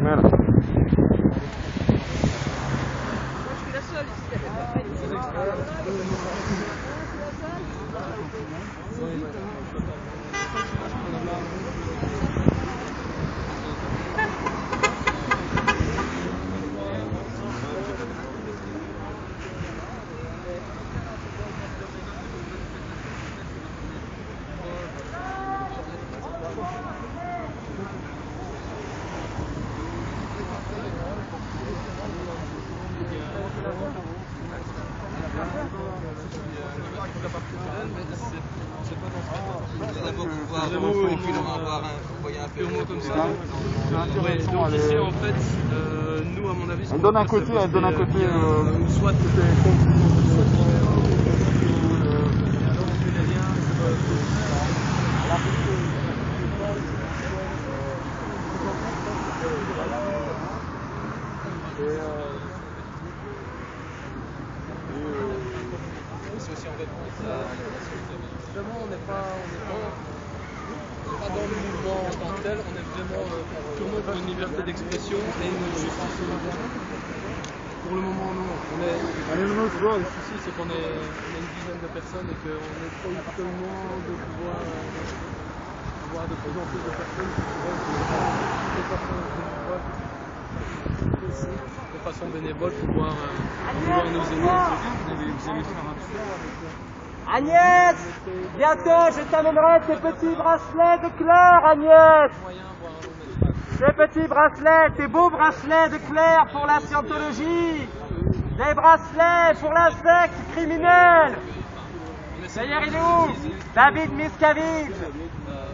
Voilà. Donc ici en fait, nous à mon avis, elle donne un côté, soit vraiment on n'est pas dans le mouvement en tant que tel, on est vraiment purement pour une liberté d'expression et une justice. Pour le moment non. Le souci c'est qu'on est une dizaine de personnes et qu'on essaye seulement de pouvoir avoir de plus en plus de personnes de façon bénévole pouvoir nous aider. Vous allez faire un tour. Agnès, bientôt je t'amènerai tes petits bracelets de Claire, Agnès. Tes petits bracelets, tes beaux bracelets de Claire pour la scientologie. Des bracelets pour la secte criminelle. D'ailleurs, il est où David Miscavige.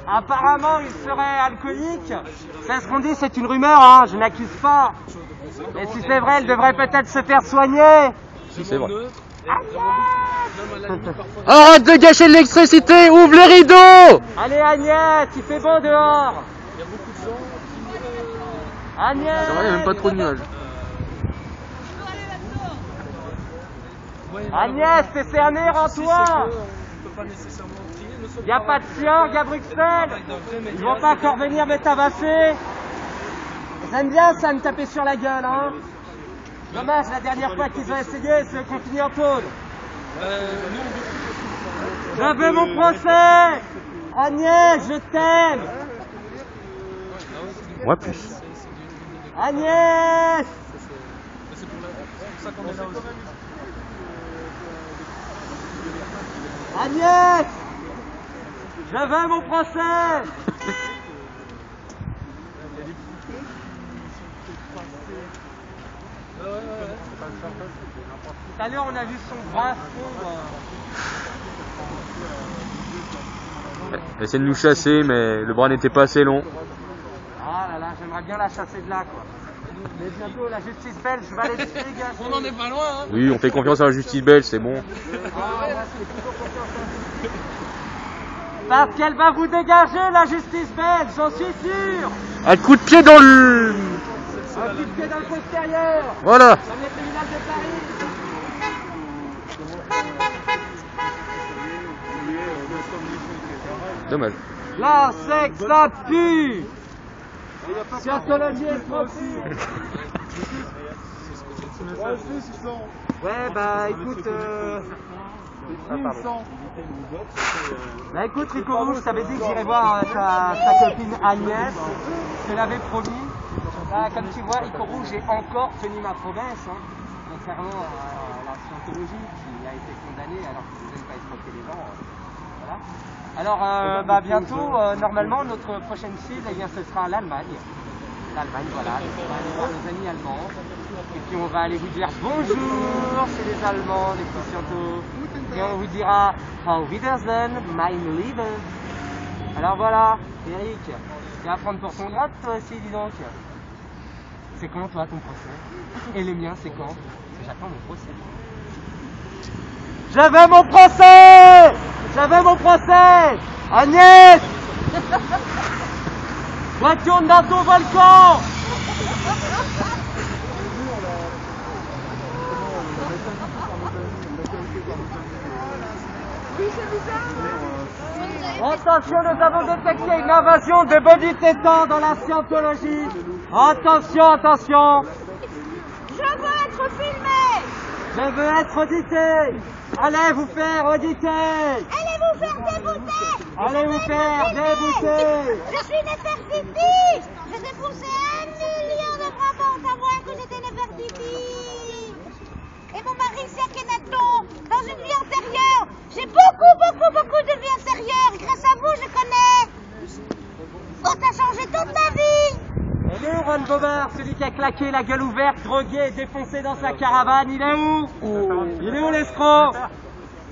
Apparemment, il serait alcoolique. C'est ce qu'on dit, c'est une rumeur, hein, je n'accuse pas. Mais si c'est vrai, elle devrait peut-être se faire soigner. Si c'est vrai. Arrête de gâcher l'électricité, ouvre les rideaux. Allez Agnès, il fait beau dehors. Il y a beaucoup de gens qui... Agnès. Ça va, il n'y a même pas trop de nuages. Agnès, t'es cerné, rends-toi. Il n'y a pas de cyangue à Bruxelles. Ils vont pas encore venir me tabasser. J'aime bien ça, me taper sur la gueule, hein. Dommage, la dernière fois qu'ils ont essayé, c'est qu'on finit en tôle. Je veux mon procès. Agnès, je t'aime. Moi plus. Agnès. C'est pour ça qu'on est là aussi. Agnès. Je veux mon procès. Tout à l'heure, on a vu son bras fondre. Elle essaie de nous chasser, mais le bras n'était pas assez long. Ah là là, j'aimerais bien la chasser de là, quoi. Mais bientôt, la justice belge va les dégager. On n'en est pas loin, hein. Oui, on fait confiance à la justice belge, c'est bon. Ah, moi, je fais toujours confiance à elle. Parce qu'elle va vous dégager, la justice belge, j'en suis sûr. Un coup de pied dans le... Un coup de pied dans le postérieur. Voilà. Comme les tribunaux de Paris. Dommage. La sexe, ça pue. Scientologie et profil. Ouais, bah écoute, bah écoute Rico Rouge, je t'avais dit que j'irais voir ta copine Agnès, je te l'avais promis. Bah, comme tu vois, Rico Rouge, j'ai encore tenu ma promesse, hein, contrairement à la scientologie qui a été condamnée alors qu'ils ne veulent pas escroquer les gens. Voilà. Alors, bah bientôt, normalement, notre prochaine cible, eh bien, ce sera l'Allemagne. L'Allemagne, voilà, nos amis allemands. Et puis on va aller vous dire bonjour, c'est les Allemands, les petits scientos. Et on vous dira Auf Wiedersehen, mein Liebe. Alors voilà, Eric, tu vas prendre pour ton grade toi aussi, dis donc. C'est quand toi ton procès? Et les miens, c'est quand? Parce que j'attends mon procès. Je veux mon procès! Je veux mon procès! Agnès! Retourne dans ton volcan! Attention, nous avons détecté une invasion de body tétans dans la scientologie. Attention, attention. Je veux être filmé. Je veux être audité. Allez vous faire auditer. Allez vous faire débouter. Allez vous faire débouter. Je suis Nefertiti. J'ai dépensé 1 million de francs pour savoir que j'étais Nefertiti. Et mon mari c'est Akhenaton. Dans une vie antérieure. J'ai beaucoup de vie antérieure. Grâce à vous, je connais. Oh, t'as changé toute ma vie. Et lui, Ron Bobard, celui qui a claqué la gueule ouverte, drogué et défoncé dans sa caravane, il est où? Il est où l'escroc?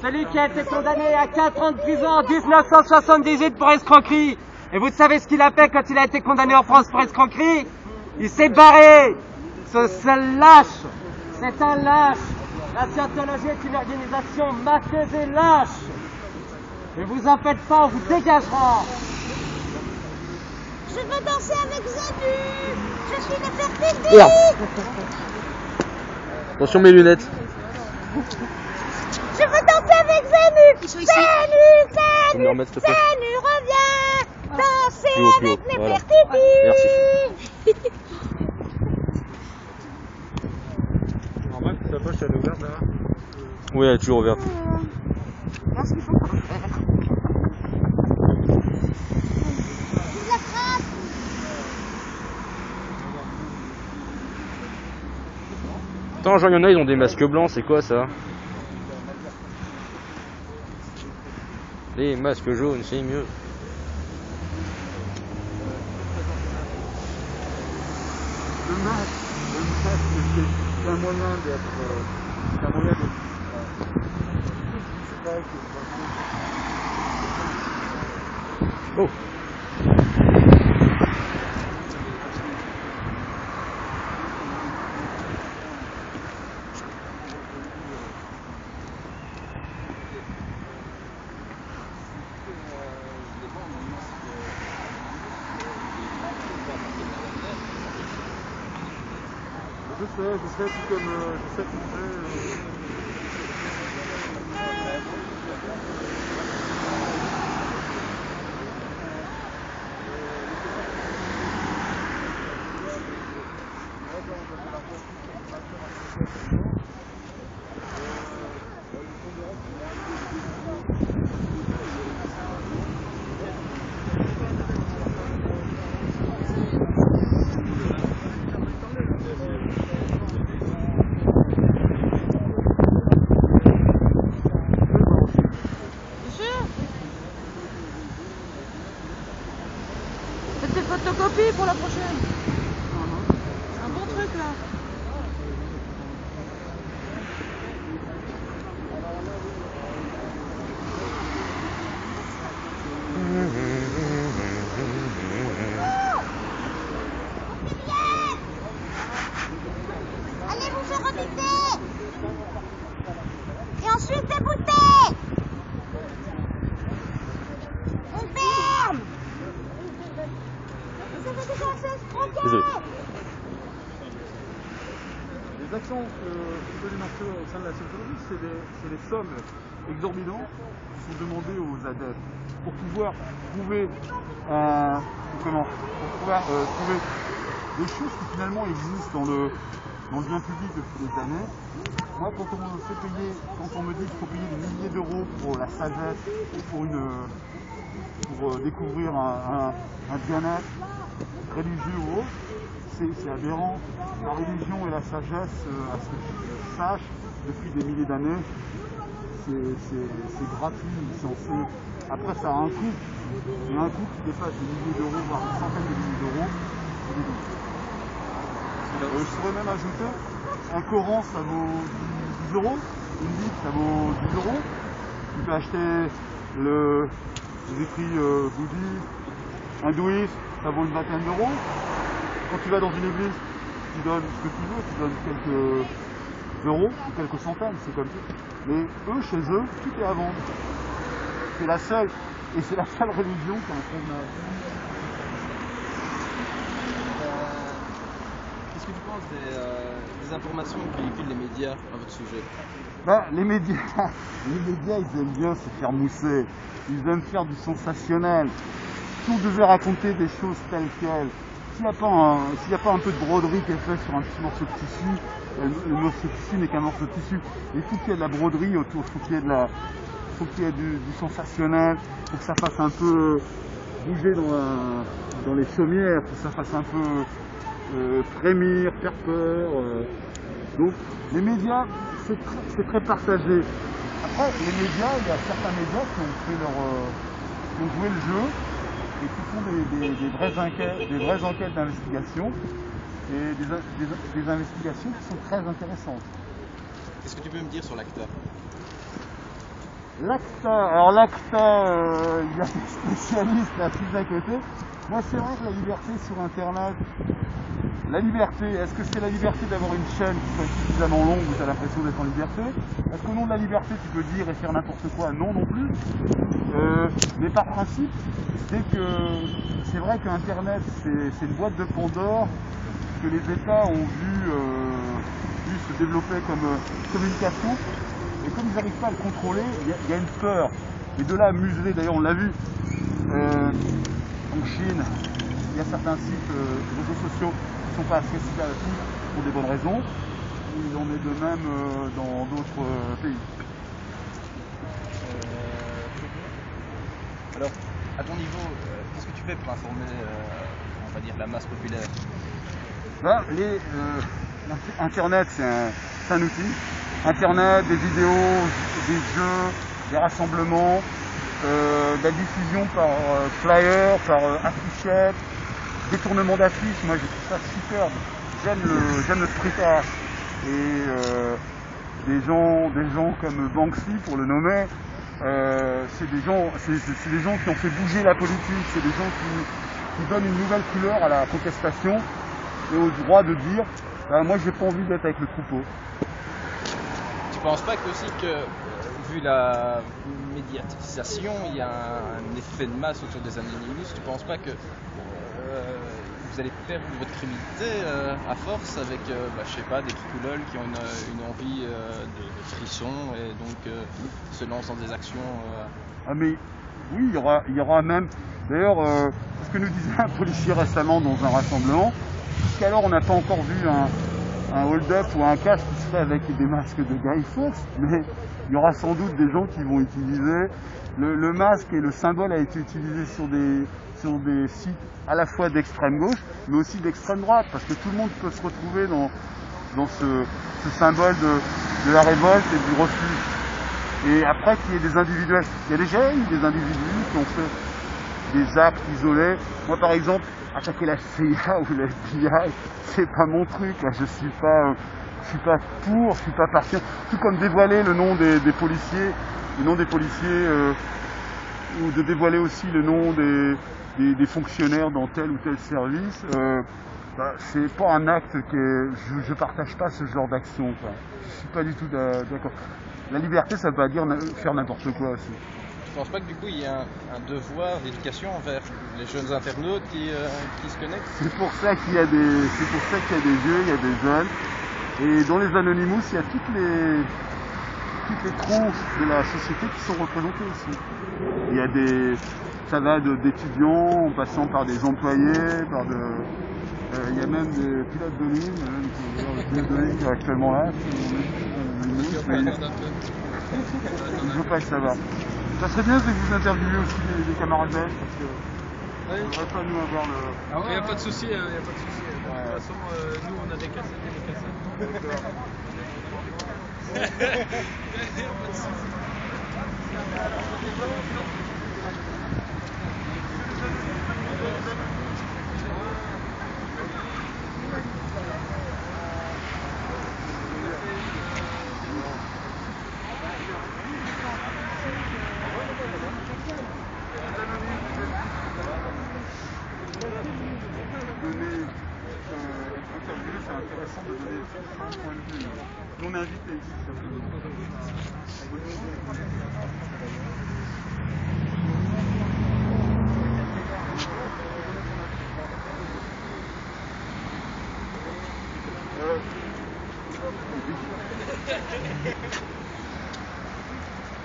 Celui qui a été condamné à 4 ans de prison en 1978 pour escroquerie. Et vous savez ce qu'il a fait quand il a été condamné en France pour escroquerie? Il s'est barré. Ce seul lâche. C'est un lâche. La scientologie est une organisation mafieuse et lâche. Ne vous en faites pas, on vous dégagera. Je veux danser avec Zanu. Je suis Nefertiti. Merde. Attention mes lunettes. Je veux danser avec Zanu. Zanu, Non, s'il te plaît. Zanu, reviens. Danser Plus haut, avec plus haut. Voilà. Nefertiti. Merci. En vrai, ta poche elle est ouverte là. Oui, elle est toujours ouverte. Qu'est-ce qu'il faut faire? La crasse. Attends, genre, il y en a, ils ont des masques blancs, c'est quoi ça? Les masques jaunes, c'est mieux. Le masque, c'est un moyen d'être. C'est un moyen d'être. Oh. Je sais, tout comme. Je sais tout fait. Faites des photocopies pour la prochaine. C'est un bon truc là. Allez vous faire auditer. Et ensuite débouter. On ferme. Désolé. Les actions que peut dénoncer au sein de la scientologie, c'est des sommes exorbitantes qui sont demandées aux adeptes pour pouvoir trouver trouver des choses qui finalement existent dans le bien public depuis des années. Moi, quand on me dit qu'il faut payer des milliers d'euros pour la sagesse, pour découvrir un bien-être religieux ou autre, c'est aberrant. La religion et la sagesse, à ce que je sache, depuis des milliers d'années, c'est gratuit, censé. Après, ça a un coût. Et un coût qui dépasse des milliers d'euros, voire des centaines de milliers d'euros. Je pourrais même ajouter, un Coran, ça vaut 10 euros. Une Bible, ça vaut 10 euros. Tu peux acheter les écrits bouddhistes, hindouistes, ça vaut une vingtaine d'euros. Quand tu vas dans une église, tu donnes ce que tu veux, tu donnes quelques euros ou quelques centaines, c'est comme ça. Mais eux, chez eux, tout est à vendre. C'est la seule, et c'est la seule religion qui en convenable. Qu'est-ce que tu penses des informations que véhiculent les médias à votre sujet? Ben, les médias, ils aiment bien se faire mousser. Ils aiment faire du sensationnel. Si on devait raconter des choses telles quelles, s'il n'y a pas un peu de broderie qui est fait sur un petit morceau de tissu, le morceau de tissu n'est qu'un morceau de tissu. Il faut qu'il y ait de la broderie autour, il faut qu'il y ait du sensationnel, il faut que ça fasse un peu bouger dans les chaumières, pour que ça fasse un peu frémir, faire peur. Donc les médias, c'est très partagé. Après, les médias, il y a certains médias qui ont joué le jeu et qui font des vraies enquêtes d'investigation et des investigations qui sont très intéressantes. Qu'est-ce que tu peux me dire sur l'ACTA? L'ACTA, il y a des spécialistes là plus à côté. Moi, c'est vrai que la liberté sur Internet, la liberté, est-ce que c'est la liberté d'avoir une chaîne qui soit suffisamment longue où tu as l'impression d'être en liberté? Est-ce qu'au nom de la liberté, tu peux dire et faire n'importe quoi? Non, non plus. Mais par principe, c'est vrai qu'Internet, c'est une boîte de Pandore que les États ont vu se développer comme communication. Et comme ils n'arrivent pas à le contrôler, il y a une peur. Et de là à museler, d'ailleurs on l'a vu, en Chine, il y a certains sites réseaux sociaux qui ne sont pas accessibles à tous pour des bonnes raisons. Il en est de même dans d'autres pays. Alors, à ton niveau, qu'est-ce que tu fais pour informer, on va dire, la masse populaire? Internet, c'est un outil. Internet, des vidéos, des jeux, des rassemblements, de la diffusion par flyer, par affichette, détournement d'affiches. Moi, j'ai trouvé ça superbe. J'aime le street art. Et des gens comme Banksy, pour le nommer, c'est des gens qui ont fait bouger la politique. C'est des gens qui donnent une nouvelle couleur à la contestation et au droit de dire moi, j'ai pas envie d'être avec le troupeau. Tu penses pas aussi que, vu la médiatisation, il y a un effet de masse autour des Anonymous? Tu penses pas que vous allez perdre votre crédibilité à force avec, je sais pas, des kikoulols qui ont une envie de frisson et donc se lancent dans des actions Ah mais oui, il y aura même... D'ailleurs, ce que nous disait un policier récemment dans un rassemblement, jusqu'alors on n'a pas encore vu un hold-up ou un cache qui se fait avec des masques de Guy Fawkes, mais il y aura sans doute des gens qui vont utiliser le masque, et le symbole a été utilisé sur des sites à la fois d'extrême gauche mais aussi d'extrême droite, parce que tout le monde peut se retrouver dans ce symbole de la révolte et du refus. Et après qu'il y ait des individuels, il y a déjà eu des individus qui ont fait des actes isolés. Moi par exemple, attaquer la CIA ou la FBI, c'est pas mon truc, là. Je suis pas pour, je suis pas parti. Tout comme dévoiler le nom des policiers, ou de dévoiler aussi le nom des fonctionnaires dans tel ou tel service, c'est pas un acte je partage pas ce genre d'action, quoi. Je suis pas du tout d'accord. La liberté, ça veut pas dire faire n'importe quoi aussi. Tu penses pas que du coup il y a un devoir d'éducation envers les jeunes internautes qui se connectent? C'est pour ça qu'il y a des vieux, il y a des jeunes. Et dans les Anonymous, il y a toutes les tronches de la société qui sont représentées aussi. Ça va d'étudiants en passant par des employés, il y a même des pilotes de ligne, qui est actuellement là. Il ne veut pas le savoir. Ça serait bien que vous interviewez aussi des camarades belges, parce que on ne devrait pas nous avoir le... Il n'y a pas de souci, il n'y a pas de souci. De toute façon, nous on a des cassettes et des cassettes. D'accord. Il n'y a pas de souci. C'est intéressant de donner son point de vue. On invite les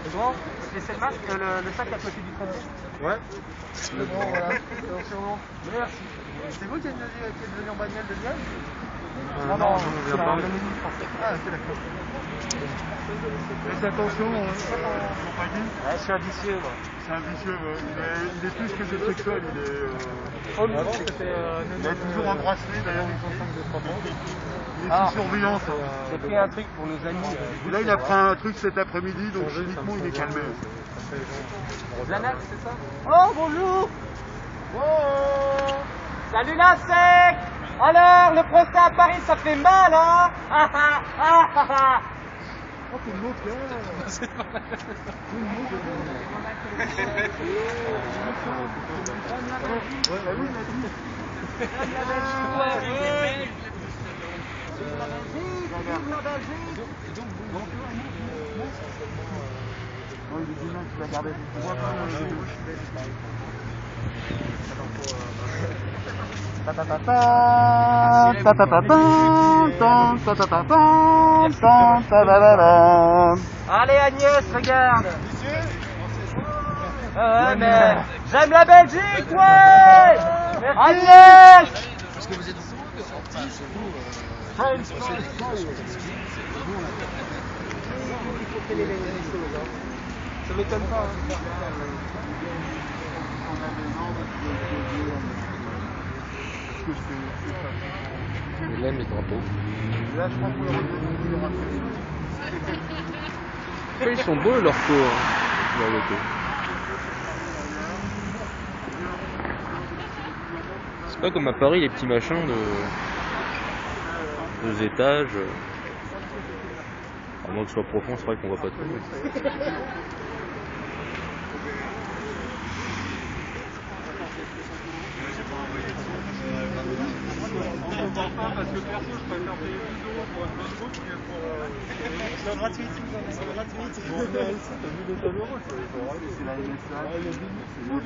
C'est bon? Laissez le masque, le sac à côté du traîneau. Ouais. C'est bon, voilà. Merci. C'est vous qui êtes venu en bagnole de Liège? Non, je viens pas. Ah, ok, d'accord. Faites attention, compagnie. Ouais, je suis ambitieux, moi. C'est un vicieux, il est plus que sexuel, il a toujours un bracelet, d'ailleurs il est sous surveillance. J'ai pris un truc pour nos amis. Et là il a pris un truc cet après-midi, donc chimiquement il est calmé. Xanax, c'est ça? Oh, bonjour! Salut la sec! Alors, le procès à Paris, ça fait mal, hein? Oh, c'est une autre, C'est pas la Non, il est du mal, tu vas garder. On voit pas Allez Agnès, regarde! Ouais, mais j'aime la Belgique, ouais! Agnès! Parce que vous êtes fou de sortir chez vous. Ça m'étonne pas. Il aime les drapeaux. Là, je crois qu'on le Ils sont beaux leurs cours, leurs locaux. C'est pas comme à Paris les petits machins de 2 étages. À moins que ce soit profond, c'est vrai qu'on voit pas tout. parce que perso, je préfère payer 10 € pour un Facebook que pour. C'est gratuit. C'est gratuit. Bon, là, ici, t'as vu les euros, c'est la NSA. Ah, il y a 10 000, c'est bon.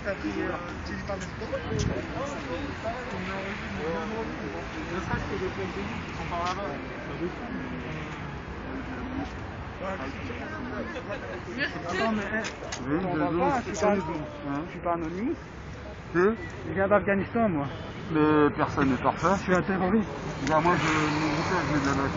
T'as pris. Tu dis pas de sport. Ne serait-ce que des places de nuit qui sont par là-bas. Ça descend. Attends, mais. Oui, on va pas, je suis pas anonyme. Je viens d'Afghanistan, moi. Mais personne n'est parfait. Je suis un terroriste. Ben, moi, je mets de la note.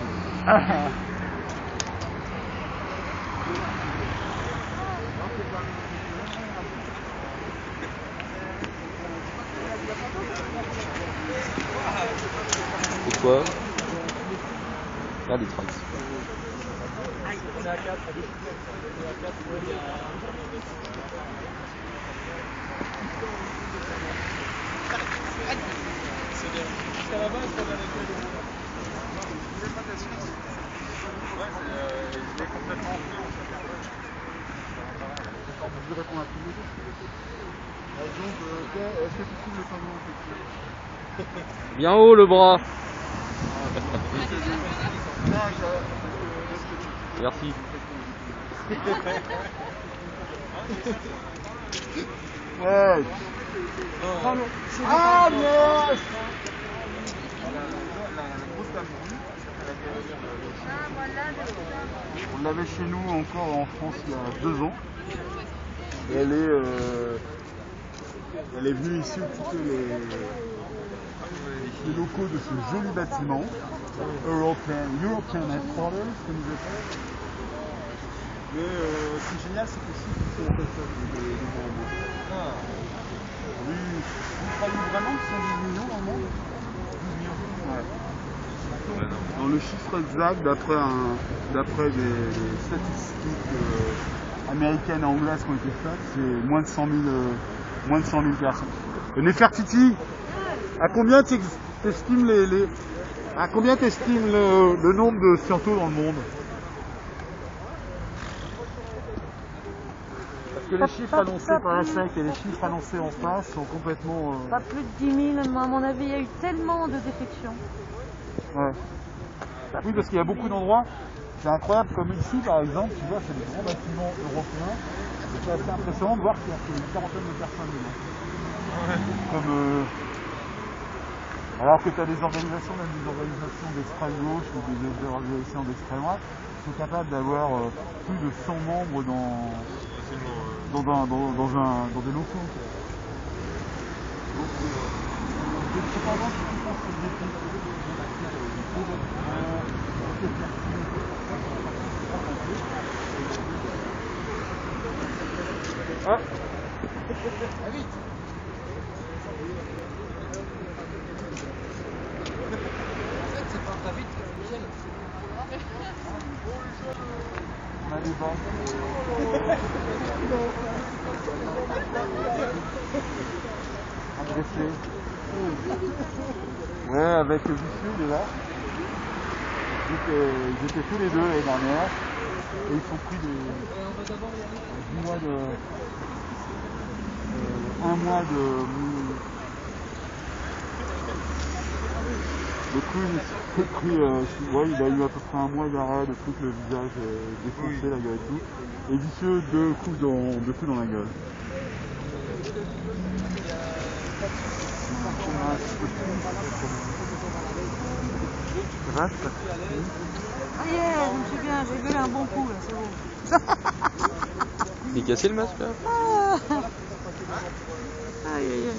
Pourquoi? Là, des tracks. Jusqu'à la base, on a les deux. Il est complètement enflé, en fait. Je réponds à tous les deux. Donc, est-ce que tu trouves le tableau effectué? Bien haut le bras. Merci. Ouais. Ah non. On l'avait chez nous encore en France il y a 2 ans. Et elle est venue ici occuper les locaux de ce joli bâtiment. European Headquarters, comme ils appellent. Mais ce qui est génial, c'est que si vous faites ça, oui, vous croyez vraiment que ce sont 12 millions dans le monde? 12 millions. Ouais. Dans le chiffre exact, d'après des statistiques américaines et anglaises qui ont été faites, c'est moins de 100 000 personnes. Nefertiti, à combien t'estimes le nombre de scientos dans le monde? Parce que les chiffres annoncés par la SEC et les chiffres annoncés en face sont complètement... Pas plus de 10 000, à mon avis, il y a eu tellement de défections. Ouais. Oui, parce qu'il y a beaucoup d'endroits, c'est incroyable, comme ici par exemple, tu vois, c'est des grands bâtiments européens, c'est assez impressionnant de voir qu'il y a une quarantaine de personnes dedans. Comme, alors que tu as des organisations, même des organisations d'extrême gauche ou des organisations d'extrême droite, qui sont capables d'avoir plus de 100 membres dans des locaux. Donc, cependant, si tu penses que le défi, Ah. on a des bancs. Agressé. Ouais, avec le vicieux, il est là. Ils étaient tous les deux l'année dernière. Et ils sont pris 10 mois de... un mois de cru, ouais, il a eu à peu près un mois d'arrêt, de trucs, le visage défoncé, la gueule et tout. Et vicieux, deux coups dans la gueule. Reste. Ah yeah, je me souviens, j'ai gueulé un bon coup là, c'est bon. Il est cassé le masque là? Ah. Aïe aïe aïe.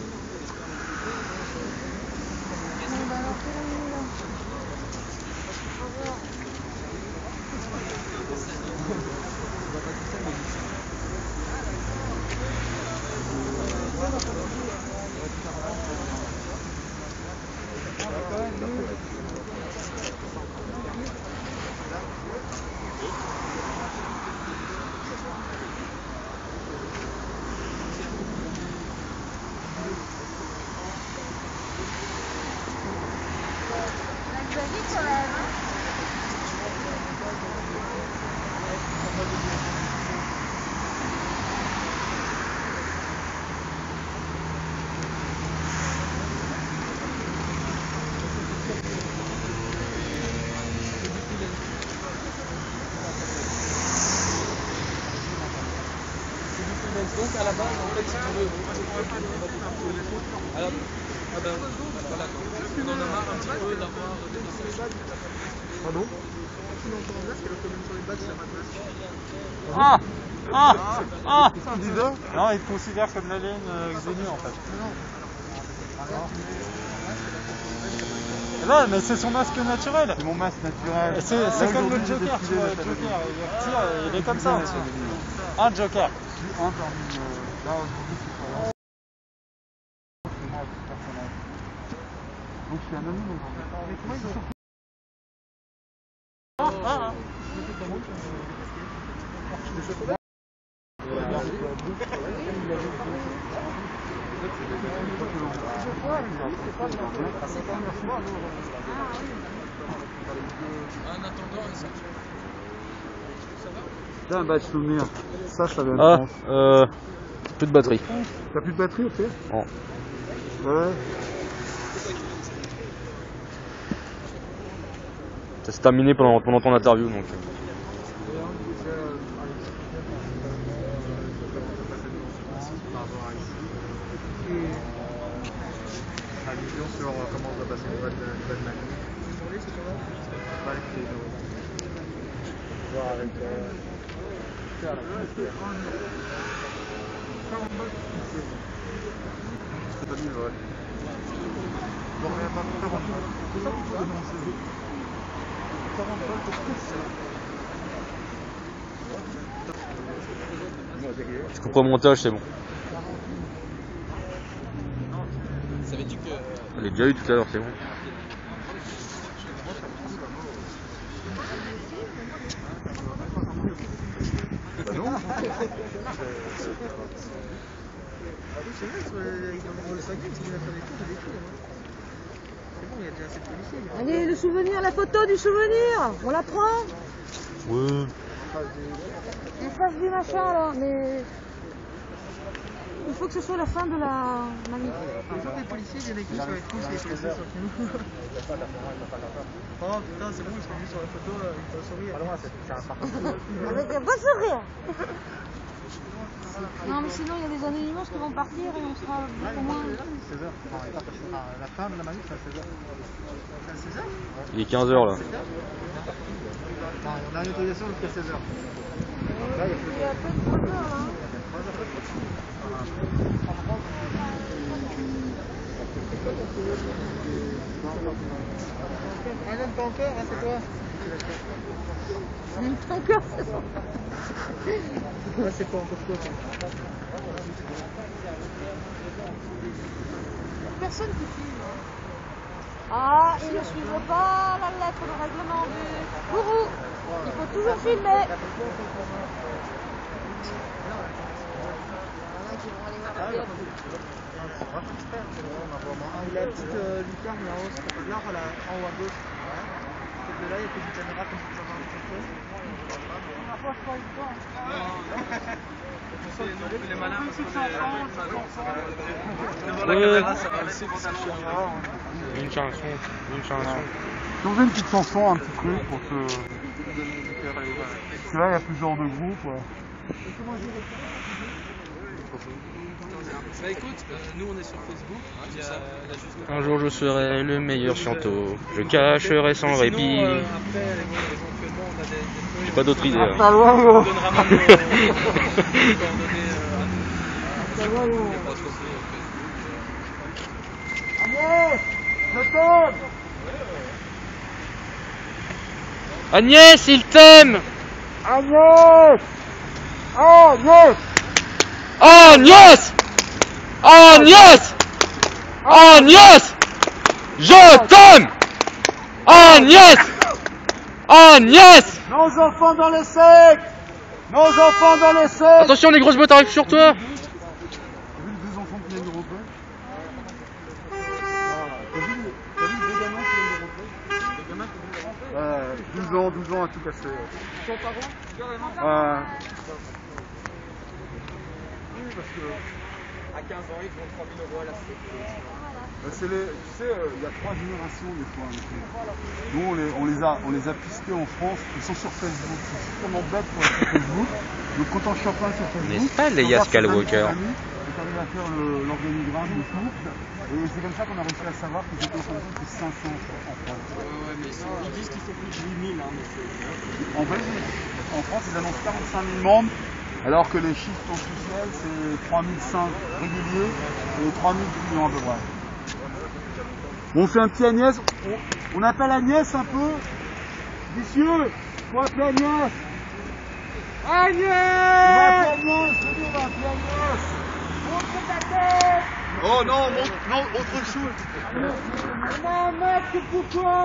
Donc à la base, en fait, si tu veux, voilà, on en a marre un petit peu d'avoir des messages. Pardon? Ah. Ah. Ah. C'est un diseur? Non, il considère comme l'alien Xenu en fait. Non, mais c'est son masque naturel. C'est mon masque naturel. C'est comme le Joker, tu vois. Le Joker, il retire, il est comme ça. Un Joker. Je suis un parmi... là, aujourd'hui, c'est pas là. C'est moi, ce personnage. Donc, je suis anonyme aujourd'hui. En attendant, Là, un badge souvenir. Ça vient de Ah, France. plus de batterie. T'as plus de batterie, ok? Non. Ouais. Ça s'est terminé pendant ton interview donc. La vision sur comment on va passer une nouvelle année. Pas avec les voir avec c'est pas nul, ouais. Bon, mais pas 40 balles. C'est ça qu'il faut donner en CV. 40 balles pour tout ça. Je couperai au montage, c'est bon. Savais-tu que... Je l'ai déjà eu tout à l'heure, c'est bon. Bah non. Allez, le souvenir, la photo du souvenir, on la prend? Ouais. On fasse du machin là, mais il faut que ce soit la fin de la manif. Les policiers viennent avec nous, ça va être cool, c'est les policiers sont chez nous. Oh putain, c'est bon, ils sont venus sur la photo, là, ils peuvent sourire. Avec un beau sourire. Non, mais sinon, il y a des anonymous qui vont partir et on sera beaucoup moins. 16h. La fin de la manif, c'est à 16h. C'est à 16h? Il est 15h là. On a une autorisation jusqu'à 16h. Il y a peu de 3 heures là. Elle n'aime pas encore, hein, c'est toi. Elle n'aime pas encore, c'est bon. Ouais, c'est pas encore toi. Personne qui filme. Ah, ils ne suivent pas la lettre du règlement du gourou. Il faut toujours filmer. Il a la petite lucarne là-haut, c'est pas là, voilà, en haut à gauche. Celle de là, il y a une caméra comme ça dans le contrôle. Les malins, Une chanson, une chanson. Si on faisait une petite chanson, un petit truc pour se... Parce que là, il y a plusieurs de groupes. Ouais. Bah écoute, nous on est sur Facebook. Il y a juste... Un jour je serai le meilleur chanteau, je cacherai sans Sinon, répit. après, éventuellement, on a des J'ai pas d'autre idée. On donnera même nos coordonnées Agnès, je t'aime. Agnès, il t'aime. Agnès. Agnès. Agnès, Agnès, Agnès, je t'aime. Agnès, Agnès. Nos enfants dans les sectes. Nos enfants dans les sectes. Attention, les grosses bottes arrivent sur toi. T'as vu les deux enfants qui viennent d'Europe? T'as vu les deux gamins qui viennent d'Europe? Les gamins qui viennent d'Europe? 12 ans à tout casser. Ils sont pas bons, carrément. Oui, parce que... À 15 ans, ils font 3000 € à la sécurité. Tu sais, il y a 3 générations des fois. Nous, on les a pistés en France. Ils sont sur Facebook. C'est extrêmement bête pour être sur Facebook. Donc, quand on chope un sur Facebook, N'est-ce pas, Leia Skywalker? on arrive à faire l'organigramme de tout. Et c'est comme ça qu'on a réussi à savoir qu'ils étaient en France que 500 en France. Ouais, mais ils disent qu'ils sont plus de 8000. Hein, mais En Belgique, en France, ils annoncent 45 000 membres. Alors que les chiffres officiels, c'est 3005 réguliers et 3000 clients à peu près. On fait un petit Agnès, on appelle Agnès un peu. Messieurs, faut appeler Agnès. Agnès. On va appeler Agnès, on va appeler Agnès. Montre ta tête. Oh non, non, autre chose. Non, mec, c'est pour toi.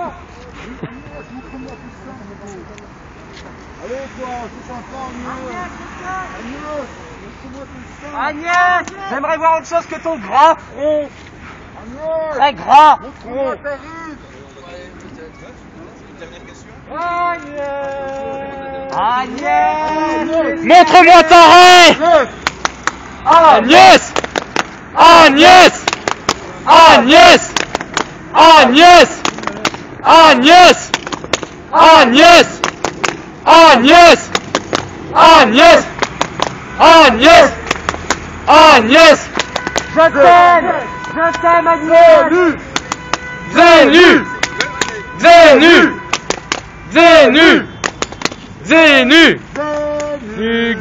Agnès, montre-moi tout ça, mon beau. Allez quoi, c'est sympa Agnès. Agnès, j'aimerais voir autre chose que ton gras front. Agnès, Très gras. montre-moi ta ride. Agnès. Montre-moi ta raie. Agnès, Agnès, Agnès, Agnès, Agnès, Agnès, Agnès, Agnès, Agnès, Agnès, Je t'aime Agnès. Zénu, Zénu, Zénu, Zénu,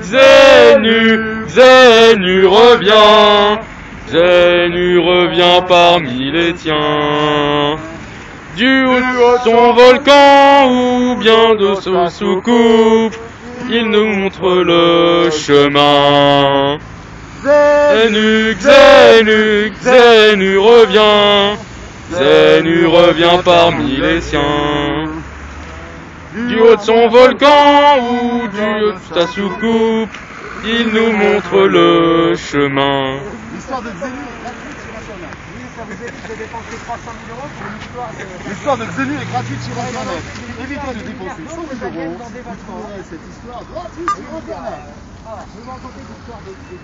Zénu, Zénu revient, Zénu revient parmi les tiens. Du haut de son volcan ou bien de sa soucoupe, il nous montre le chemin. Zénu, Zénu, Zénu revient, Zénu revient parmi les siens. Du haut de son volcan ou du haut de sa soucoupe, il nous montre le chemin. L'histoire de Xenu est gratuite sur Internet. Oui, ça vous évite de dépenser 300 000 € pour une histoire de... L'histoire de Xenu est gratuite sur Internet. Évitez de dépenser 100 000 €. Vous trouverez cette histoire gratuite sur Internet. Je vais vous raconter l'histoire de Xenu.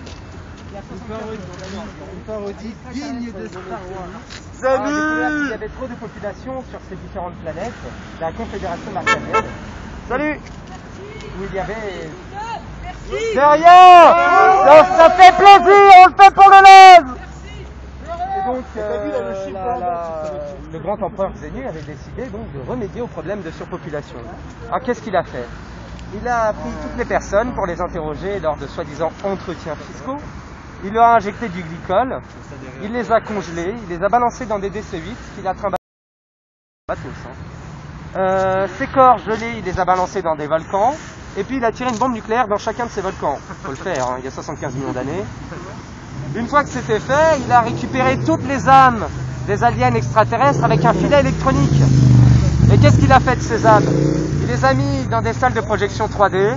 Une parodie digne de Star Wars. Il y avait trop de population sur ces différentes planètes. La Confédération martienne. Salut. Où il y avait... Merci. De rien. Ça fait plaisir, on le fait pour le lève. Et donc, le grand empereur Xenu avait décidé donc de remédier au problème de surpopulation. Alors qu'est-ce qu'il a fait? Il a pris toutes les personnes pour les interroger lors de soi-disant entretiens fiscaux. il leur a injecté du glycol, il les a congelés, il les a balancés dans des DC-8 qu'il a trimballés ces corps gelés, il les a balancés dans des volcans, et puis il a tiré une bombe nucléaire dans chacun de ces volcans. Faut le faire, hein, il y a 75 millions d'années. Une fois que c'était fait, il a récupéré toutes les âmes des aliens extraterrestres avec un filet électronique. Et qu'est-ce qu'il a fait de ces âmes? Il les a mis dans des salles de projection 3D,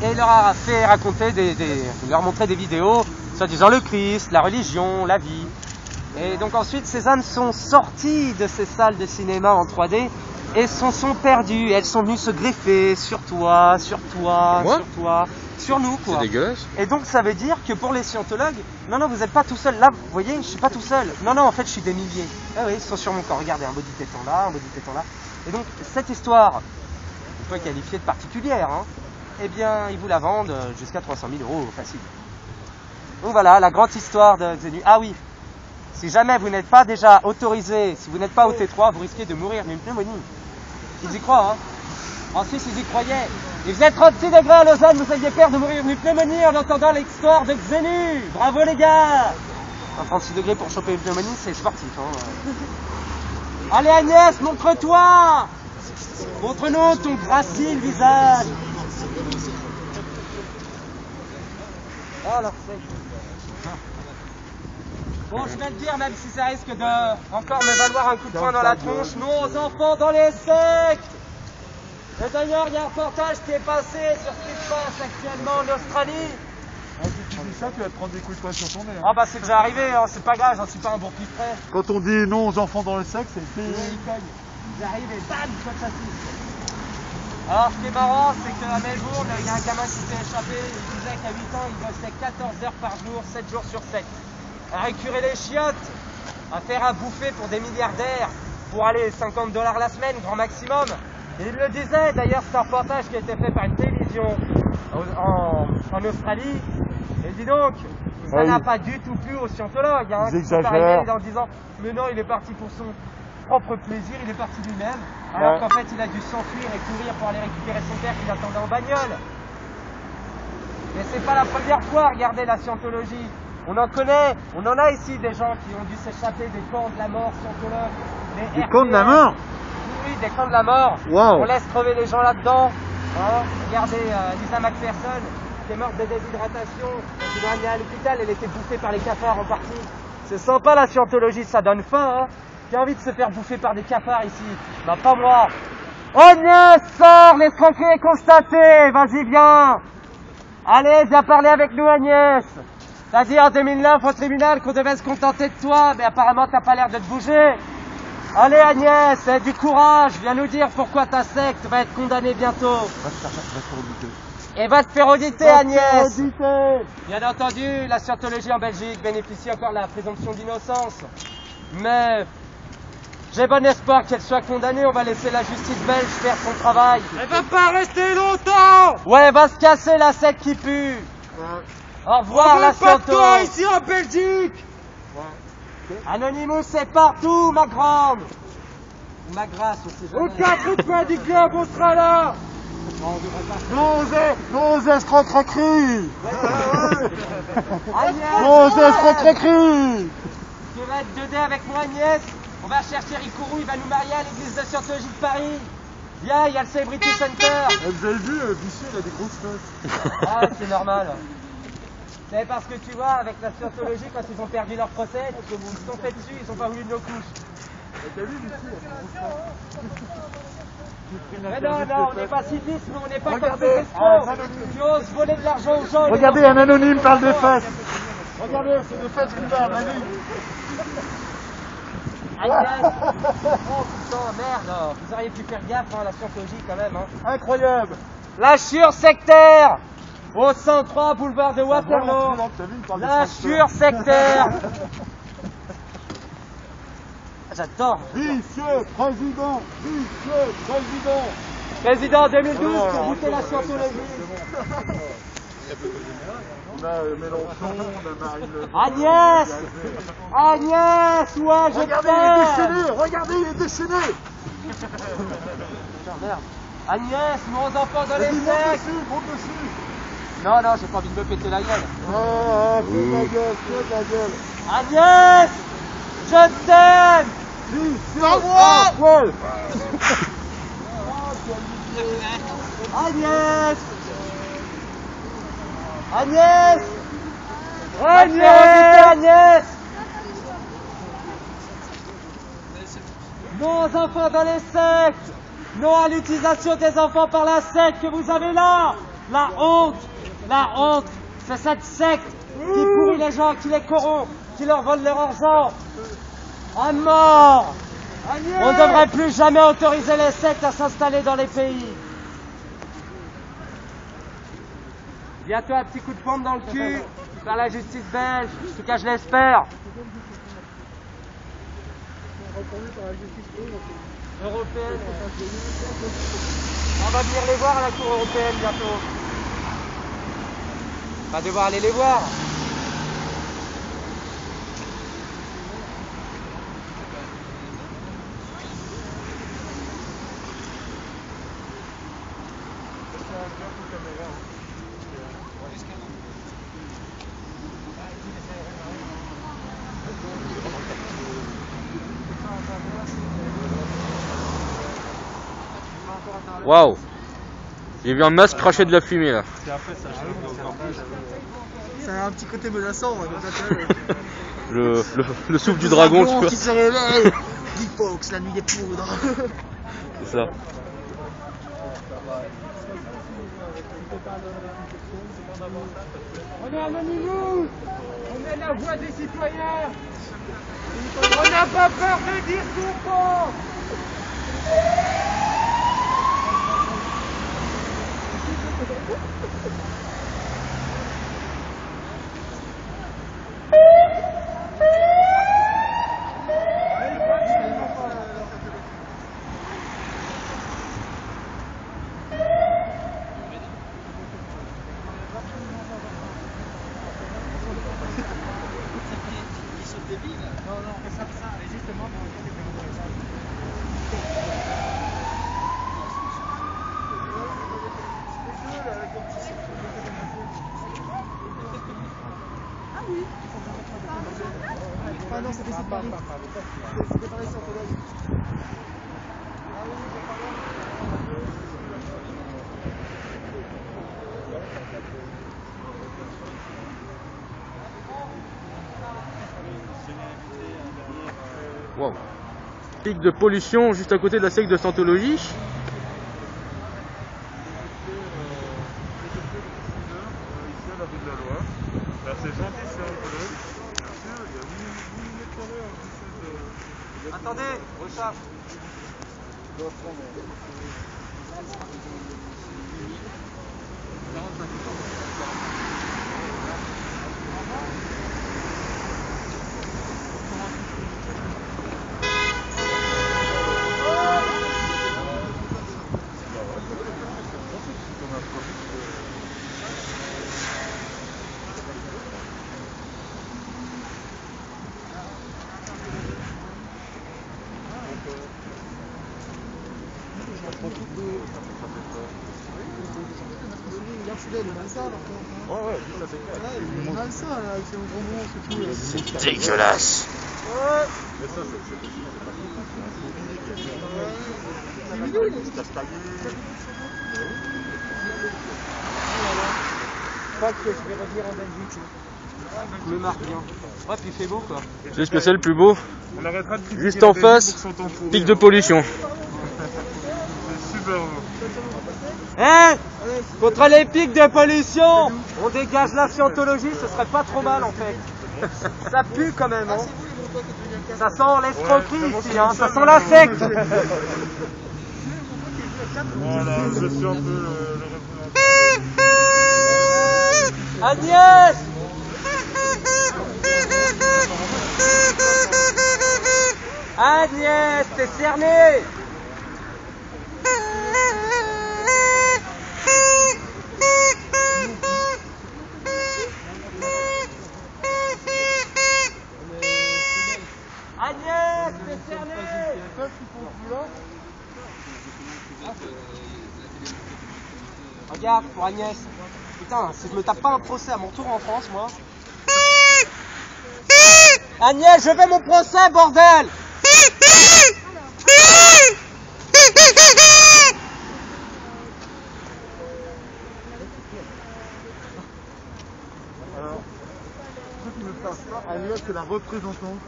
et il leur a fait raconter il leur a montré des vidéos, soi-disant le Christ, la religion, la vie. Et donc ensuite, ces âmes sont sorties de ces salles de cinéma en 3D et sont perdues. Elles sont venues se greffer sur toi, sur nous, quoi. C'est dégueulasse. Et donc ça veut dire que pour les scientologues, non, vous n'êtes pas tout seul. Là, vous voyez, je suis pas tout seul. Non, en fait, je suis des milliers. Ah oui, ils sont sur mon corps. Regardez, un body téton là, un body téton là. Et donc, cette histoire, on peut qualifier de particulière, hein, eh bien, ils vous la vendent jusqu'à 300 000 € facile. Donc voilà, la grande histoire de Xenu. Ah oui, si jamais vous n'êtes pas déjà autorisé, si vous n'êtes pas au T3, vous risquez de mourir d'une pneumonie. Ils y croient, hein. En Suisse, ils y croyaient. Il faisait 36 degrés à Lausanne, vous aviez peur de mourir d'une pneumonie en entendant l'histoire de Xenu. Bravo les gars. 36 degrés pour choper une pneumonie, c'est sportif, hein. Allez Agnès, montre-toi. Montre-nous ton gracile visage. Oh leur secte. Bon, je vais le dire, même si ça risque de encore me valoir un coup de poing dans la tronche, nos enfants dans les sectes. Et d'ailleurs, il y a un reportage qui est passé sur ce qui se passe actuellement en Australie. Si tu dis ça, tu vas te prendre des coups de poing sur ton nez. Hein. Ah bah c'est déjà arrivé, hein, c'est pas grave, j'en suis pas un bourg plus près. Quand on dit non aux enfants dans le sexe, c'est J'arrive et bam, je saute Alors ce qui est marrant, c'est qu'à Melbourne, il y a un gamin qui s'est échappé, il disait qu'à 8 ans, il bossait 14 heures par jour, 7 jours sur 7. À récurer les chiottes, à faire à bouffer pour des milliardaires, pour aller 50 $ la semaine, grand maximum. Et il le disait, d'ailleurs c'est un reportage qui a été fait par une télévision en Australie. Et dis donc, ça n'a pas du tout plu aux scientologues. Hein, qui sont arrivés en disant, mais non, il est parti pour son propre plaisir, il est parti lui-même. Alors qu'en fait, il a dû s'enfuir et courir pour aller récupérer son père qui l'attendait en bagnole. Et c'est pas la première fois, regardez la scientologie. On en connaît, on en a ici des gens qui ont dû s'échapper des camps de la mort scientologues. Des camps de la mort? Oui, des camps de la mort. Wow. On laisse crever les gens là-dedans. Hein, regardez Lisa McPherson, qui est morte de déshydratation. Elle doit aller à l'hôpital, elle était bouffée par les cafards en partie. C'est sympa la scientologie, ça donne faim. Hein. Qui a envie de se faire bouffer par des cafards ici? Bah pas moi. Agnès, sors, l'escroquerie est constatée. Vas-y, viens. Allez, viens parler avec nous, Agnès. T'as dit en 2009 au tribunal qu'on devait se contenter de toi, mais apparemment t'as pas l'air de te bouger. Allez Agnès, aie du courage, viens nous dire pourquoi ta secte va être condamnée bientôt. Et va te faire auditer Agnès. Bien entendu, la scientologie en Belgique bénéficie encore de la présomption d'innocence. Mais j'ai bon espoir qu'elle soit condamnée, on va laisser la justice belge faire son travail. Elle va pas rester longtemps. Ouais, va se casser la secte qui pue. Au revoir la scientologie. Ici en Belgique. Anonymous c'est partout, ma grande. Ma grâce, on sait jamais. Aucun truc du globe, on sera là. Nos escroqueries. Agnès, Nos escroqueries. tu vas être 2D avec moi Agnès. On va chercher Rikourou, il va nous marier à l'église de Scientologie de Paris. Viens, il y a le Celebrity Center. Vous avez vu, Vicieux, il a des grosses fesses. Ah, c'est normal. C'est parce que tu vois, avec la scientologie, quand ils ont perdu leur procès, ils se sont fait dessus, ils ont pas voulu de nos couches. T'as vu, Vicieux, il a des grosses fesses. Mais non, on n'est pas civistes, mais on n'est pas comme des escrocs. Tu oses voler de l'argent aux gens. Regardez, un anonyme parle des fesses. Regardez, c'est des fesses qu'il parle, vas-y. Agnès. Oh putain, merde. Vous auriez pu faire gaffe, hein, la scientologie quand même. Hein. Incroyable. La chure sectaire au 103 boulevard de Waterloo. La chure sectaire. J'adore. Vicieux président. Vicieux président. Président 2012 pour goûter la scientologie. On a Mélenchon, on a Marine Le Pen. Agnès. Agnès, ouais, je Regardez, t'aime. il est déchaîné. Regardez, il est déchaîné. Putain, merde. Agnès, nos enfants dans les Vas-y, monte sectes. dessus, monte dessus. Non, non, j'ai pas envie de me péter la gueule. Ah, fais de la gueule, fais de la gueule. Agnès, je t'aime. Poil. Agnès, Agnès, Agnès. Non aux enfants dans les sectes. Non à l'utilisation des enfants par la secte que vous avez là. La honte, c'est cette secte qui pourrit les gens, qui les corrompt, qui leur vole leur argent. À mort. On ne devrait plus jamais autoriser les sectes à s'installer dans les pays. Bientôt un petit coup de pompe dans le cul par la justice belge, en tout cas je l'espère. Européenne. On va venir les voir à la Cour européenne bientôt. On va devoir aller les voir. Waouh! J'ai vu un masque cracher de la fumée là. Ça a un petit côté menaçant, Le souffle du dragon, tu vois. qui se réveille. Guy Fawkes, la nuit des poudres. C'est ça. On est anonymous. On est la voix des citoyens. On n'a pas peur de dire ce qu'on pense. Ah non, c'était séparé. C'était pareil sur collège. Ah oui, Wow. Pic de pollution juste à côté de la secte de Scientologie. C'est gentil, c'est un collègue. Bien sûr, il y a 8 mètres carrés. Attendez, Richard. Ouais, ça c'est clair. il est malsain là, avec ses gros monstres et tout. C'est dégueulasse. Mais ça, c'est C'est mignon, il est Je crois que je vais revenir en Belgique. Je me marque bien. Ouais, puis il fait beau quoi. Tu sais ce que c'est le plus beau? On arrêtera de critiquer Juste la en Belgique face, pour son temps pourri, pic de hein. pollution. C'est super beau. Hein? Contre les pics de pollution, on dégage la scientologie, ce serait pas trop mal en fait. Ça pue quand même, hein. Ça sent l'escroquerie ici, hein. Ça sent la secte. Voilà, je suis un peu le représentant. Agnès! Agnès, t'es cerné! Agnès, t'es cerné! Regarde, pour Agnès. Putain, si je me tape pas un procès à mon tour en France, moi. Agnès, je veux mon procès, bordel! Ceux qui ne savent pas, Agnès c'est la représentante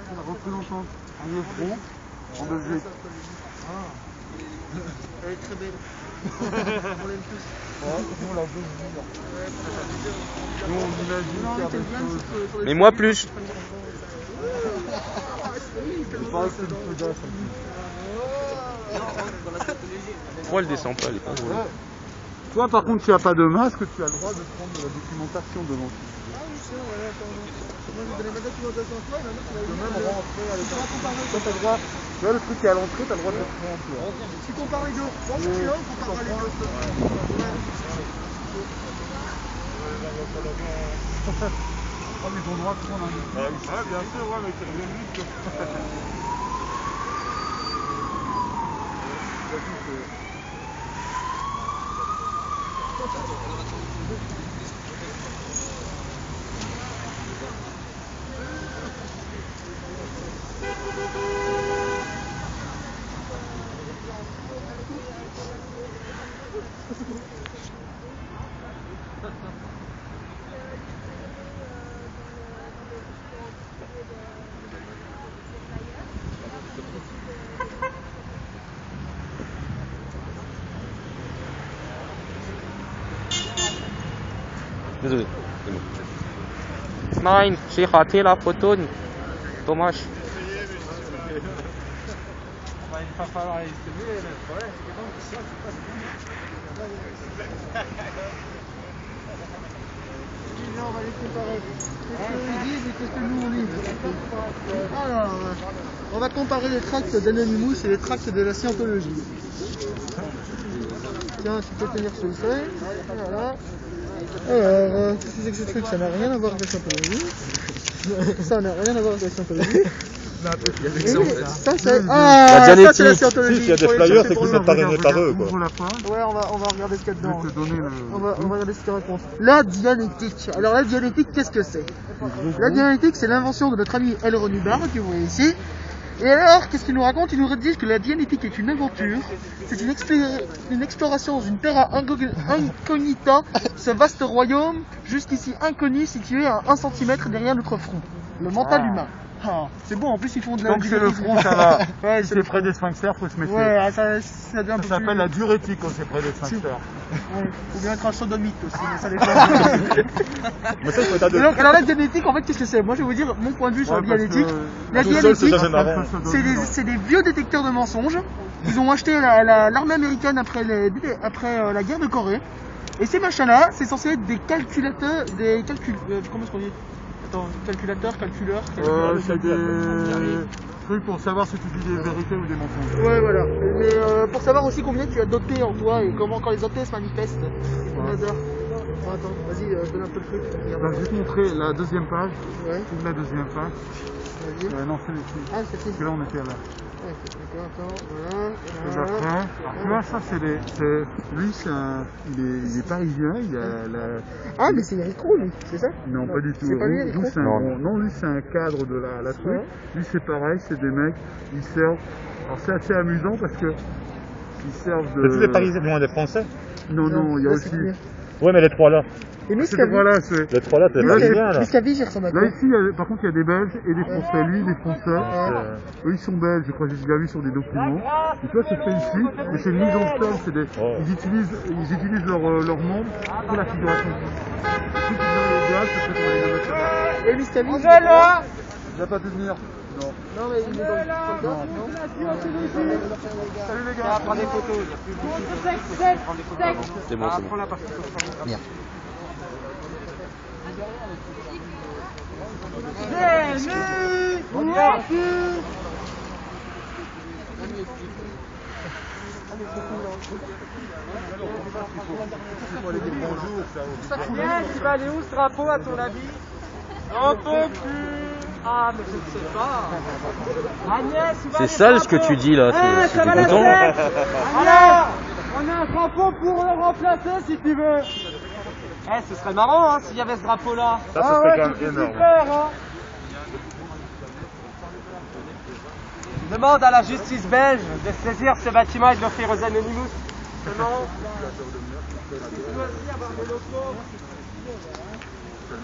Agnès Roux en Belgique. Elle est très belle. On l'aime tous. Nous on l'a vu. Nous on imagine qu'il y a des choses. Mais moi plus. Je pense que c'est une pedasse. Pourquoi elle descend pas? Elle est pas drôle. Toi par contre tu n'as pas de masque, tu as le droit de prendre de la documentation devant toi. Ah oui, c'est vrai, attends. Moi j'ai donné ma documentation à toi, et maintenant tu vas Même rentrer à l'état. Toi t'as le droit, tu vois le truc qui est à l'entrée, t'as le droit de le prendre. Tu compares les deux. Bon, c'est là, on compare les deux. Oh mais ton droit de prendre un livre. Ouais bien sûr, ouais mais c'est bien vite. Désolé. Nein, j'ai raté la photo. Dommage. Il va falloir essayer, le problème c'est que Là, on va les comparer. Qu'est-ce qu'ils disent et qu'est-ce que nous on dit. Alors, on va comparer les tracts d'Anonymous et les tracts de la scientologie. Tiens, tu peux tenir ce fait. Voilà. Alors, qu'est-ce que c'est que ce truc? Ça n'a rien à voir avec la scientologie. Ça n'a rien à voir avec la scientologie. Ça c'est... Ah, ça c'est la scientologie. Si, s'il y a des flyers, c'est qu'ils sont parrainés par eux, quoi. Ouais, on va regarder ce qu'il y a dedans. Je vais te donner le... On va regarder ce qu'il raconte. La dialectique. Alors la dialectique, qu'est-ce que c'est? La dialectique, c'est l'invention de notre ami L. Ron Hubbard, que vous voyez ici. Et alors, qu'est-ce qu'il nous raconte? Il nous dit que la dialectique est une aventure, c'est une exploration dans une terra incognita, ce vaste royaume, jusqu'ici inconnu, situé à 1 cm derrière notre front, le mental humain. Ah, c'est bon, en plus ils font de la... Donc c'est le front, ça va. Ouais, c'est près des sphincters, faut se méfier. Ouais, ça devient un peu Ça s'appelle plus... la diurétique quand c'est près des sphincters. Ouais, ou bien être un sodomite aussi, mais ça dépend. Mais ça, il faut être Donc, alors la dianétique, en fait, qu'est-ce que c'est? Moi, je vais vous dire mon point de vue sur la dianétique. La dianétique, c'est des vieux détecteurs de mensonges. Ils ont acheté l'armée américaine après la guerre de Corée. Et ces machins-là, c'est censé être des calculateurs, comment est-ce qu'on dit? Attends, calculateur, calculeur. C'est des trucs pour savoir si tu dis des vérités ou des mensonges. Ouais, voilà. Mais pour savoir aussi combien tu as doté en toi et comment quand les dotés se manifestent. Attends, vas-y, donne un peu le truc. Bah, je vais te montrer la deuxième page. Ouais. Ouvre la deuxième page. Vas-y. Non, c'est les filles. Ah, c'est Parce que là, on était là. Ouais, d'accord, attends, voilà. Et après, tu vois, ça, lui, il est parisien, il a la... Ah, mais c'est Eric Roux, lui, c'est ça? Non, pas du tout. C'est pas lui, Eric Roux? Non, lui, c'est un cadre de la truc. Ouais. Lui, c'est pareil, c'est des mecs, ils servent... Alors, c'est assez amusant parce que ils servent de... C'est tous les Parisiens, loin des Français. Non, il y a aussi... Ouais, mais les trois là. Et Miscavi, Voilà, c'est... Les trois là, c'est les Parisiens là. Miscavi, j'y ressemble à quoi? Là, ici, par contre, il y a des Belges et des Français. Lui, il est Français. Eux, ils sont Belges, je crois que j'ai déjà vu sur des documents. Et toi, c'est fait ici, mais c'est une mise en scène. Ils utilisent leurs membres pour la figuration. Tout idéal, c'est fait pour les nationales. Et Miscavi, Il va pas devenir. Non. Non, mais il est dans le non. Salut les gars. Prends des photos, il n'y a plus beaucoup de choses pour prendre des photos avant. C'est bon, c'est bon. Prends la partie photo. Merde. Agnès, il va aller où ce drapeau à ton avis? Dans ton cul. Ah, mais je ne sais pas. Agnès, il va C'est sale ce que tu dis là, Ah, c'est ça va la dégoûtant. faire. Alors On a un drapeau pour le remplacer si tu veux. Eh, ce serait marrant hein, s'il y avait ce drapeau-là. Ça, ce serait quand même énorme. Super, hein. Je demande à la justice belge de saisir ce bâtiment et de l'offrir aux Anonymous. C'est marrant. Tu dois aussi avoir des locaux. Vous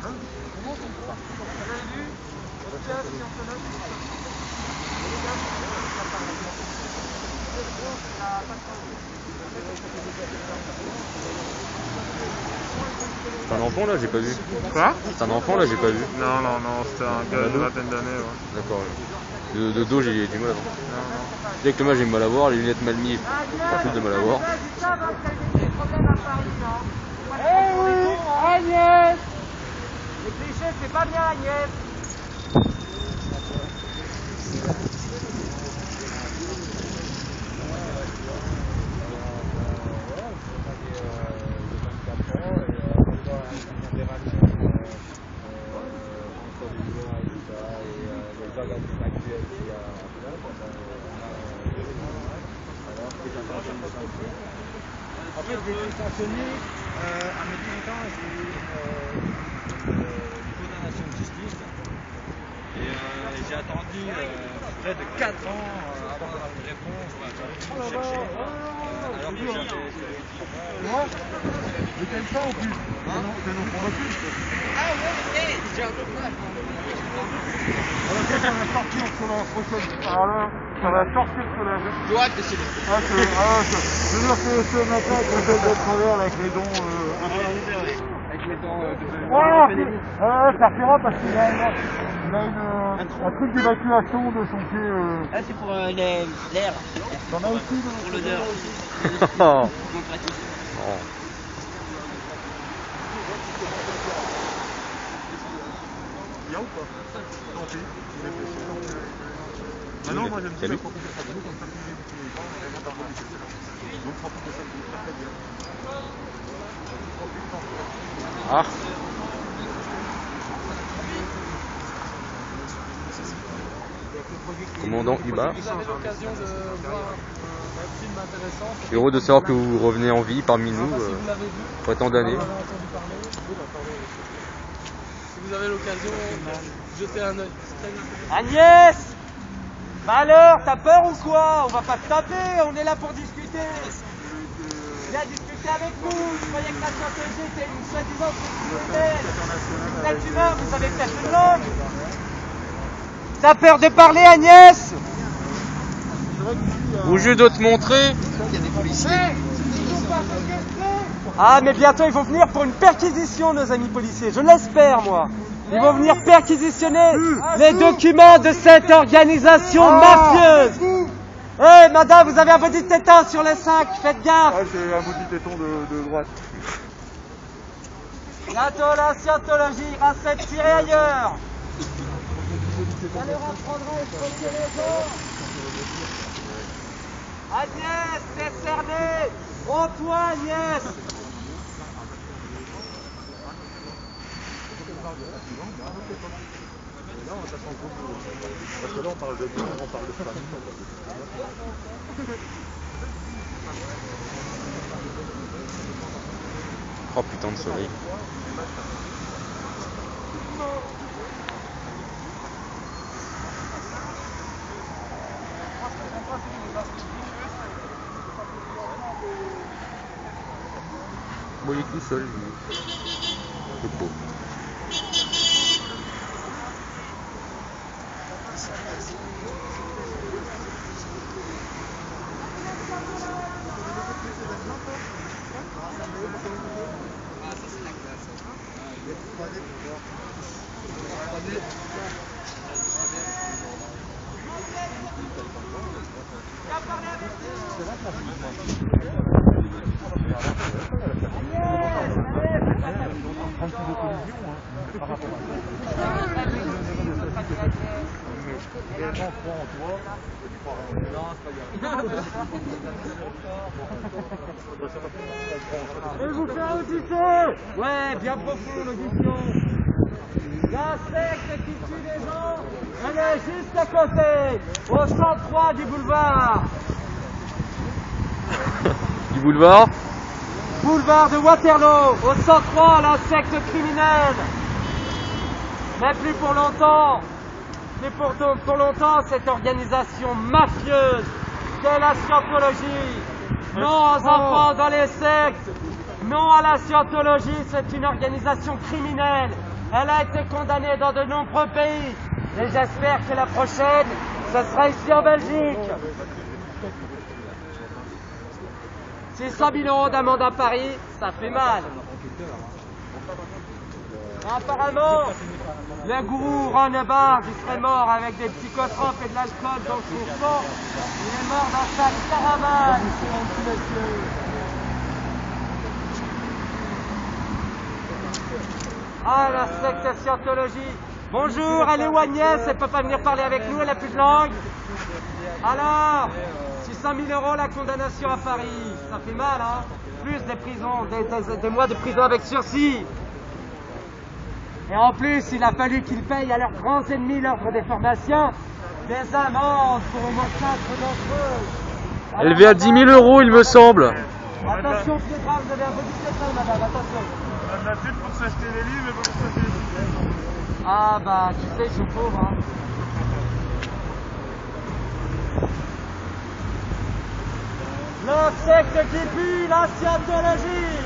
avez vu? C'est un enfant là, j'ai pas vu. Quoi? C'est un enfant là, j'ai pas vu. Non, non, non, c'était un gars d'une vingtaine d'années, ouais. D'accord. Ouais. De dos, j'ai du mal à voir. Dès que moi j'ai mal à voir, les lunettes mal mises, pas plus de mal à voir. Eh oui, Agnès! Les clichés, c'est pas bien, Agnès! En fait, j'ai été sanctionné à mes 30 ans, j'ai eu une condamnation de justice et j'ai attendu près de 4 ans avant d'avoir une réponse. J'ai me chercher alors que j'avais. Mais quel temps en plus? C'est non convaincu. Ah ouais, j'ai un peu mal. Alors ça va sortir sur la prochaine. Alors là, ça va sortir sur la. Toi, décidé. Je veux dire que ce matin, avec le fait de travers avec les dons Avec les dents ouais, ça fera parce qu'il a un truc d'évacuation de son pied. Ah, c'est pour l'air. T'en as aussi Pour l'odeur. Oh. Il y a ou pas? Tant pis. Ah non, moi j'aime bien la proposition de nous comme ça, plus vraiment par modifier cela. Donc je pense que ça vous très bien. Ah. Commandant Hubert. Vous avez l'occasion de voir un film intéressant. Heureux de savoir que vous revenez en vie parmi nous Si vous l'avez vu, après tant d'années. vous en avez entendu parler. Si vous avez l'occasion, jetez un œil. C'est très intéressant. Agnès! Bah alors, t'as peur ou quoi? On va pas te taper, on est là pour discuter. Viens discuter avec nous. Je croyais que la stratégie était une soi-disant criminelle. Vous êtes humain, vous avez peut-être une langue. T'as peur de parler, Agnès? Au lieu de te montrer, Ah, mais bientôt ils vont venir pour une perquisition, nos amis policiers. Je l'espère, moi. Ils vont venir perquisitionner les documents de cette organisation mafieuse. Eh, madame, vous avez un petit tétin sur les 5, faites gaffe. Ah, c'est un petit téton de droite. Bientôt la scientologie ira s'être tirée ailleurs. Ça leur apprendra à escroquer les gens. Agnès, t'es cernée. Oh, toi, Agnès. Parce que là on parle de nous, on parle de famille. oh putain de soleil. Bon, il est tout seul, lui. Le pauvre. Je vais vous faire auditer. Ouais, bien profond l'audition. Il y a un secte qui tue les gens. Elle est juste à côté, au 103 du boulevard. Du petit boulevard. Boulevard de Waterloo, au 103, la secte criminelle. Mais plus pour longtemps. Plus pour longtemps, cette organisation mafieuse qu'est la scientologie. Non aux enfants dans les sectes. Non à la scientologie, c'est une organisation criminelle. Elle a été condamnée dans de nombreux pays. Et j'espère que la prochaine, ce sera ici en Belgique. 600 000 € d'amende à Paris, ça fait mal. Et apparemment, le gourou Ronneberg, il serait mort avec des psychotropes et de l'alcool dans son sang. Il est mort dans sa caravane. Ah, la secte scientologie. Bonjour, elle est où Agnès? Elle peut pas venir parler avec nous, elle a plus de langue. Alors, 600 000 € la condamnation à Paris. Ça fait mal, hein? Plus des prisons, des mois de prison avec sursis. Et en plus, il a fallu qu'ils payent à leurs grands ennemis, l'ordre des formations, des amendes pour au moins 4 d'entre eux. Élevé à 10 000 €, il me semble. Attention, pied grave, vous avez un peu du pied, madame, attention. On a plus pour s'acheter des livres et pour s'acheter des livres. Ah bah, tu sais, ils sont pauvres, hein. La secte qui pue, la scientologie.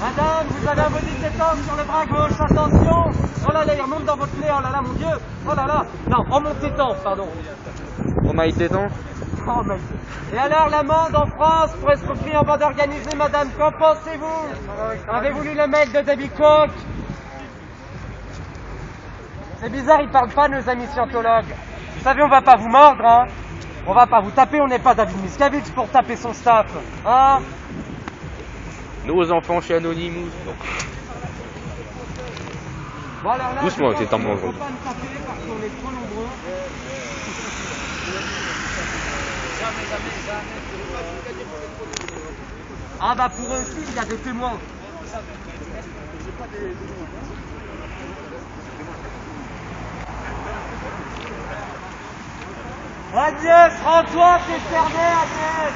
Madame, vous avez un body détente sur le bras gauche, attention. Oh là là, il remonte dans votre nez, oh là là, mon Dieu. Oh là là, non, en mon tétan, pardon. On m'a été temps. Oh, mais... Et alors, l'amende en France pour escroquerie en bande organisée, madame, qu'en pensez-vous? Avez-vous lu le mail de David Koch? C'est bizarre, ils parlent pas, nos amis scientologues. Vous savez, on va pas vous mordre, hein. On va pas vous taper, on n'est pas David Miscavige pour taper son staff, hein. Nos enfants chez Anonymous. Bon, alors là, doucement, je t'es pense un qu'il monstre. faut pas me taper parce qu'on est trop nombreux. Ah bah pour eux aussi, il y a des témoins. Agnès, rends-toi, t'es fermé, Agnès.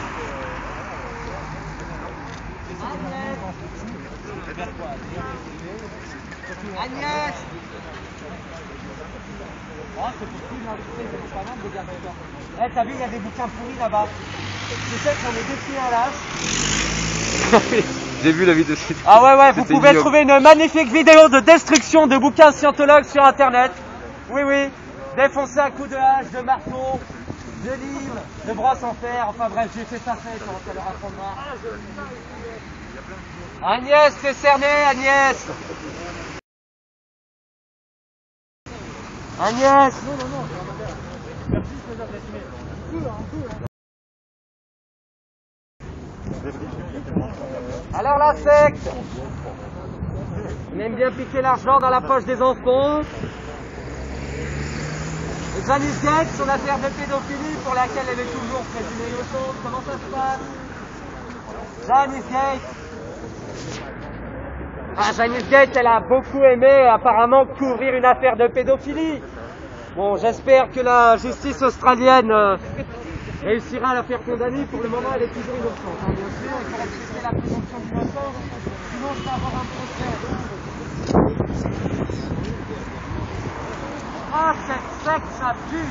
Agnès. Oh, c'est possible, hein, tu sais, c'est pas mal de garder ça. Eh, t'as vu, il y a des bouquins pourris là-bas. Tu sais qu'on est défiés à l'âge. J'ai vu la vidéo. Ah ouais, ouais, vous C'était pouvez ignoble. trouver une magnifique vidéo de destruction de bouquins scientologues sur internet. Oui, oui. Défoncer à coups de hache, de marteau, de livres, de brosse en fer. Enfin bref, j'ai fait ça fait quand ça leur apprendra. Agnès, t'es cerné, Agnès. Agnès. Alors la secte, on aime bien piquer l'argent dans la poche des enfants. Et Janice Gates, son affaire de pédophilie pour laquelle elle est toujours présumée innocente. Comment ça se passe? Janice Gates. Ah, Janice Gates, elle a beaucoup aimé apparemment couvrir une affaire de pédophilie. Bon, j'espère que la justice australienne réussira à la faire condamner. Pour le moment, elle est toujours innocente. Hein, bien sûr, il faut respecter la présomption d'innocence, sinon je vais avoir un procès. Ah, cette secte, ça pue.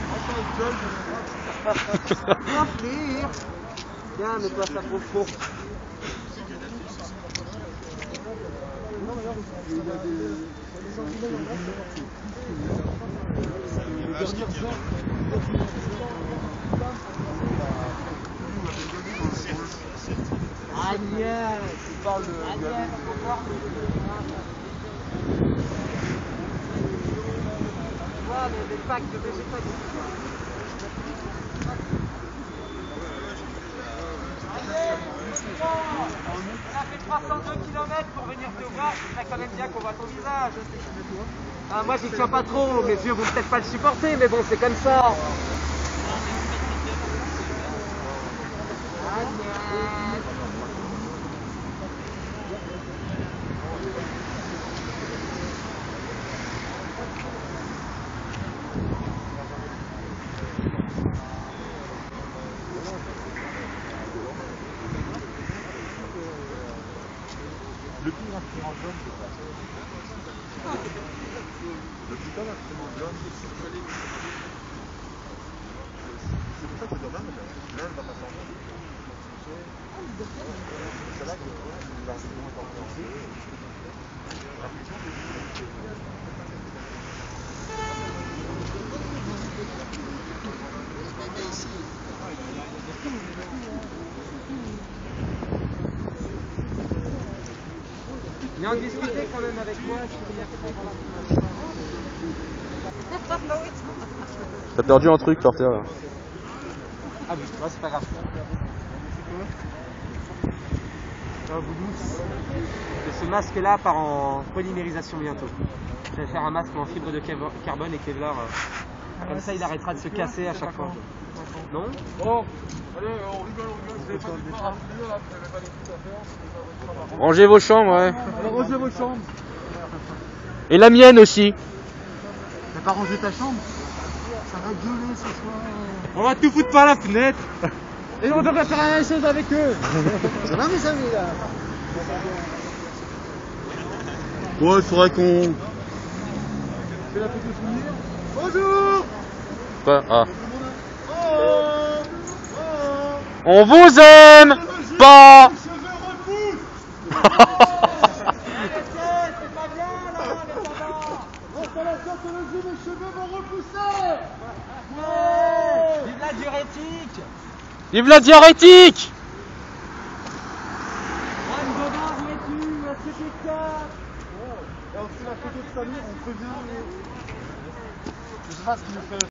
Bien pire. Tiens, mets-toi ça profond. Agnès, tu parles de Agnès, tu vois, les packs de végétation. On a fait 302 km pour venir te voir, ce serait quand même bien qu'on voit ton visage. Ah, moi j'y tiens pas trop, mes yeux vont peut-être pas le supporter, mais bon, c'est comme ça. Le putain d'instrument de l'homme, c'est pour ça que je dois même, là, elle va pas s'en faire. C'est là que l'instrument est enclenché. Il en discutait quand même avec moi. T'as perdu un truc par terre là. Ah oui, ouais, c'est pas grave. Et ce masque-là part en polymérisation bientôt. Je vais faire un masque en fibre de carbone et Kevlar. Comme ça, il arrêtera de se casser à chaque fois. Non? Bon, allez, on rigole, vous avez pas du tout à remplir là, vous n'avez pas des trucs à faire. Rangez vos chambres, ouais. Alors rangez vos chambres. Et la mienne aussi. T'as pas rangé ta chambre? Ça va gueuler ce soir. On va tout foutre par la fenêtre. Et on devrait faire la même chose avec eux. Ça va mes amis là? Ouais, il faudrait qu'on... C'est la photo souvenir. Bonjour. Pas. Ah. On vous aime. Pas. Installation de mes cheveux vont repousser. Vive la diurétique. Vive la diurétique. Anne Godard, où es-tu? Est-ce que t'es là? Alors, c'est la photo de famille, on prévient les... Je sais pas ce qu'il nous fait.